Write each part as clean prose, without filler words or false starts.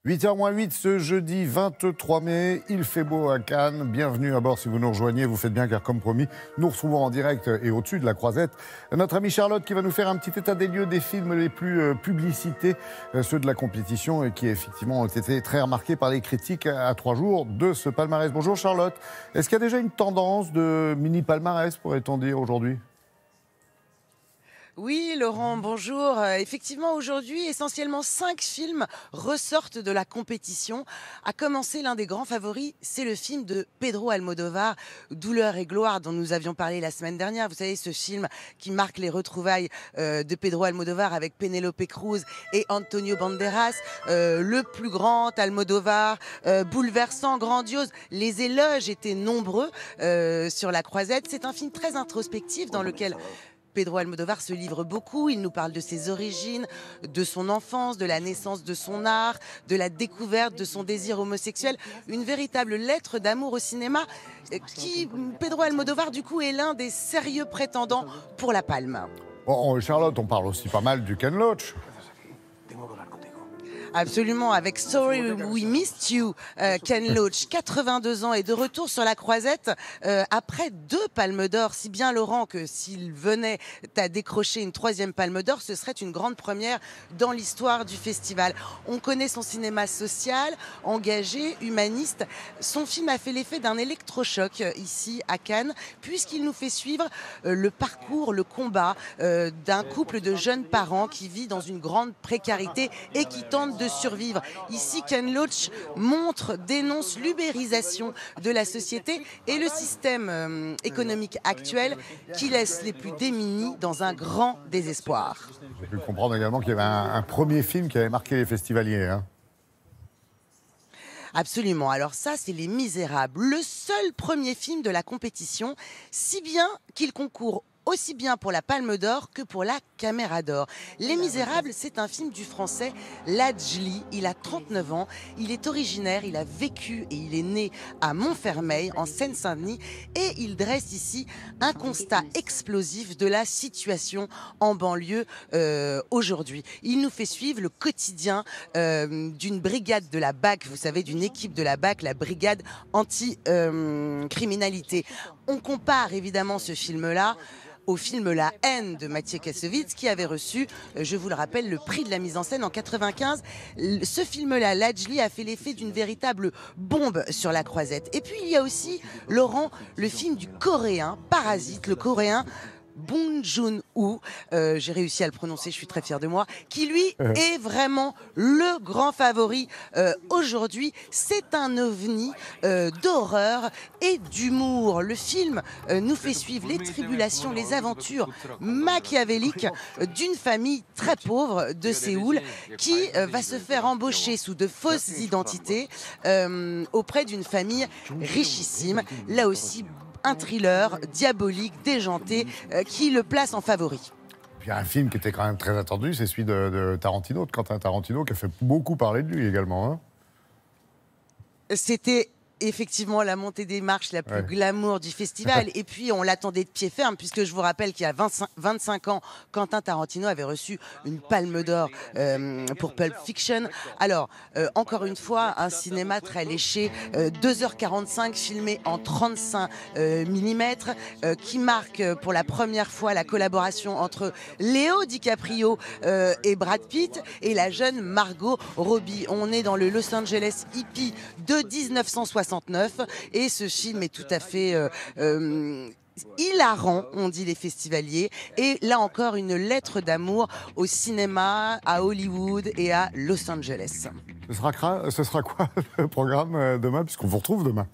8h-8 ce jeudi 23 mai, il fait beau à Cannes. Bienvenue à bord si vous nous rejoignez, vous faites bien car comme promis, nous retrouvons en direct et au-dessus de la croisette notre amie Charlotte qui va nous faire un petit état des lieux des films les plus publicités, ceux de la compétition et qui effectivement ont été très remarqués par les critiques à 3 jours de ce palmarès. Bonjour Charlotte, est-ce qu'il y a déjà une tendance de mini palmarès pourrait-on dire aujourd'hui ? Oui, Laurent, bonjour. Effectivement, aujourd'hui, essentiellement 5 films ressortent de la compétition. À commencer, l'un des grands favoris, c'est le film de Pedro Almodovar, Douleur et gloire, dont nous avions parlé la semaine dernière. Vous savez, ce film qui marque les retrouvailles de Pedro Almodovar avec Penélope Cruz et Antonio Banderas. Le plus grand Almodovar, bouleversant, grandiose. Les éloges étaient nombreux sur la croisette. C'est un film très introspectif dans lequel Pedro Almodovar se livre beaucoup, il nous parle de ses origines, de son enfance, de la naissance de son art, de la découverte de son désir homosexuel, une véritable lettre d'amour au cinéma qui, Pedro Almodovar, du coup, est l'un des sérieux prétendants pour la Palme. Bon, Charlotte, on parle aussi pas mal du Ken Loach. Absolument, avec Sorry We Missed You, Ken Loach, 82 ans, est de retour sur la croisette après 2 palmes d'or, si bien Laurent que s'il venait à décrocher une 3e palme d'or, ce serait une grande première dans l'histoire du festival. On connaît son cinéma social, engagé, humaniste. Son film a fait l'effet d'un électrochoc ici à Cannes, puisqu'il nous fait suivre le parcours, le combat d'un couple de jeunes parents qui vit dans une grande précarité et qui tente de survivre. Ici, Ken Loach dénonce l'ubérisation de la société et le système économique actuel qui laisse les plus démunis dans un grand désespoir. J'ai pu comprendre également qu'il y avait un premier film qui avait marqué les festivaliers. Hein. Absolument. Alors ça, c'est Les Misérables, le seul premier film de la compétition, si bien qu'il concourt aussi bien pour la Palme d'Or que pour la Caméra d'Or. Les Misérables, c'est un film du français Lajli. Il a 39 ans, il est originaire, il a vécu et il est né à Montfermeil, en Seine-Saint-Denis, et il dresse ici un constat explosif de la situation en banlieue aujourd'hui. Il nous fait suivre le quotidien d'une brigade de la BAC, vous savez, d'une équipe de la BAC, la brigade anti-criminalité. On compare évidemment ce film-là au film La haine de Mathieu Kassovitz qui avait reçu, je vous le rappelle, le prix de la mise en scène en 95. Ce film-là, Lajli, a fait l'effet d'une véritable bombe sur la croisette. Et puis il y a aussi, Laurent, le film du coréen, Parasite, le coréen Bong Joon-ho, j'ai réussi à le prononcer, je suis très fière de moi, qui lui est vraiment le grand favori aujourd'hui. C'est un ovni d'horreur et d'humour. Le film nous fait suivre les tribulations, les aventures machiavéliques d'une famille très pauvre de Séoul qui va se faire embaucher sous de fausses identités auprès d'une famille richissime. Là aussi, un thriller diabolique, déjanté, qui le place en favori. Il y a un film qui était quand même très attendu, c'est celui de Tarantino, de Quentin Tarantino, qui a fait beaucoup parler de lui également. Hein. C'était effectivement la montée des marches la plus glamour du festival. Et puis, on l'attendait de pied ferme, puisque je vous rappelle qu'il y a 25 ans, Quentin Tarantino avait reçu une palme d'or pour Pulp Fiction. Alors, encore une fois, un cinéma très léché, 2h45 filmé en 35 mm, qui marque pour la première fois la collaboration entre Léo DiCaprio et Brad Pitt et la jeune Margot Robbie. On est dans le Los Angeles hippie de 1969 et ce film est tout à fait hilarant, on dit les festivaliers, et là encore une lettre d'amour au cinéma, à Hollywood et à Los Angeles. Ce sera quoi le programme demain, puisqu'on vous retrouve demain?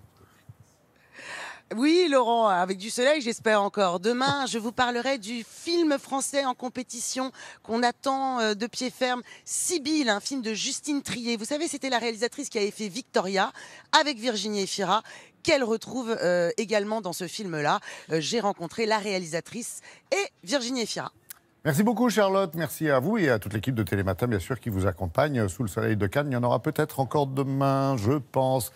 Oui, Laurent, avec du soleil, j'espère encore. Demain, je vous parlerai du film français en compétition qu'on attend de pied ferme, Sibylle, un film de Justine Triet. Vous savez, c'était la réalisatrice qui avait fait Victoria avec Virginie Efira, qu'elle retrouve également dans ce film-là. J'ai rencontré la réalisatrice et Virginie Efira. Merci beaucoup Charlotte, merci à vous et à toute l'équipe de Télématin bien sûr qui vous accompagne sous le soleil de Cannes. Il y en aura peut-être encore demain, je pense.